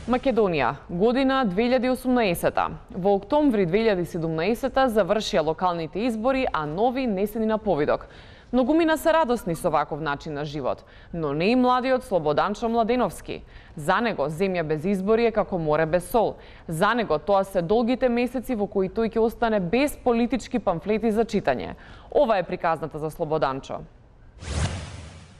Македонија, година 2018. Во октомври 2017 завршија локалните избори, а нови несени на повидок. Многумина се радосни со ваков начин на живот, но не и младиот Слободанчо Младеновски. За него земја без избори е како море без сол. За него тоа се долгите месеци во кои тој ќе остане без политички памфлети за читање. Ова е приказната за Слободанчо.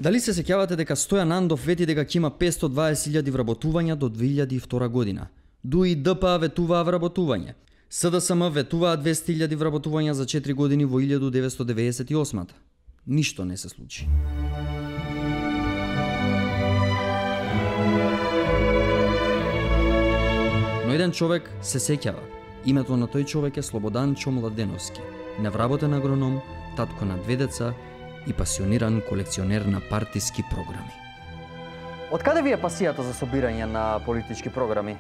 Дали се сеќавате дека Стојан Андов вети дека ќе има 520.000 вработувања до 2002 година? ДУИ и ДПА ветуваа вработување. СДСМ ветуваа 200.000 вработувања за 4 години во 1998. Ништо не се случи. Но еден човек се сеќава. Името на тој човек е Слободанчо Младеновски, невработен агроном, татко на 2 деца и пасиониран колекционер на партиски програми. Од каде ви е пасијата за собирање на политички програми?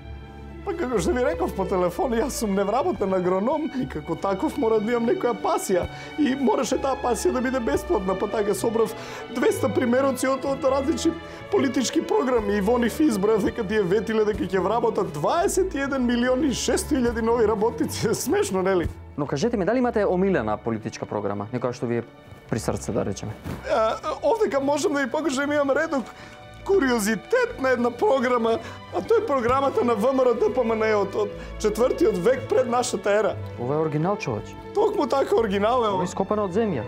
Па како што ви реков по телефон, јас сум невработен агроном и како таков мора да имам некоја пасија. И мораше таа пасија да биде бесплатна, па така собрав 200 примероци од различни политички програми и во нив избрав дека тие ветиле дека ќе вработат 21.600.000 нови работници. Смешно, нели? Но кажете ми, дали имате омилена политичка програма, некоја што ви е при срце, да речеме? Овдека можам да ви покажам, имам редок куриозитет на една програма, а тоа е програмата на ВМРО ДПМНЕ од 4-тиот век пред нашата ера. Ова е оригинал, човече. Токму така оригинал е ова. ова. Ископана од земја.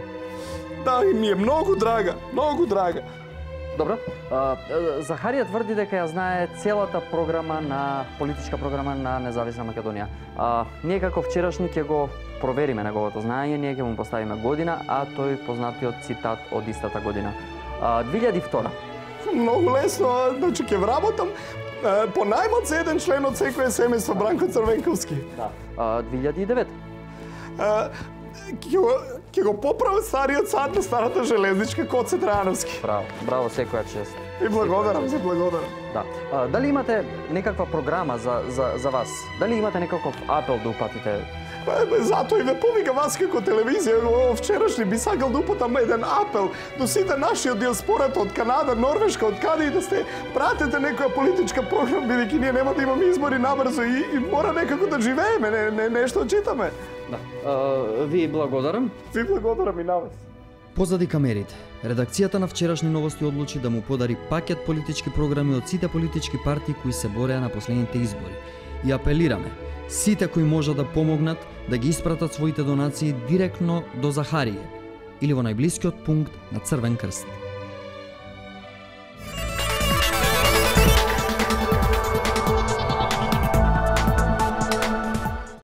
Да, и ми е многу драга, многу драга. Добро. Захарија тврди дека ја знае целата програма на политичка програма на Независна Македонија. Ние како вчерашни ќе го провериме неговото знаење, ние ќе му поставиме година, а тој познатиот цитат од истата година. 2002. Многу лесно, значи ќе вработам по најмал за еден член од секое семејство Бранко Црвенковски. Да. 2009. Ќе го поправам стариот сад на старата железничка Коце Трајановски. Браво, браво, секоја чест. И благодарам, се благодарам. Да. Дали имате некаква програма за вас? Дали имате некаков апел да упатите? Затоа и ве повика вас како телевизија, вчерашни би сакал да упатам еден апел до сите наши од диаспората, од Канада, Норвешка, од каде и да сте, пратете некоја политичка програма, бидејќи ние нема да имаме избори набрзо и мора некако да живееме, нешто читаме. Да. Ви благодарам. Ви благодарам и на вас. Позади камерите, редакцијата на вчерашни новости одлучи да му подари пакет политички програми од сите политички партии кои се бореа на последните избори. И апелираме сите кои можат да помогнат да ги испратат своите донации директно до Захарија или во најблискиот пункт на Црвен крст.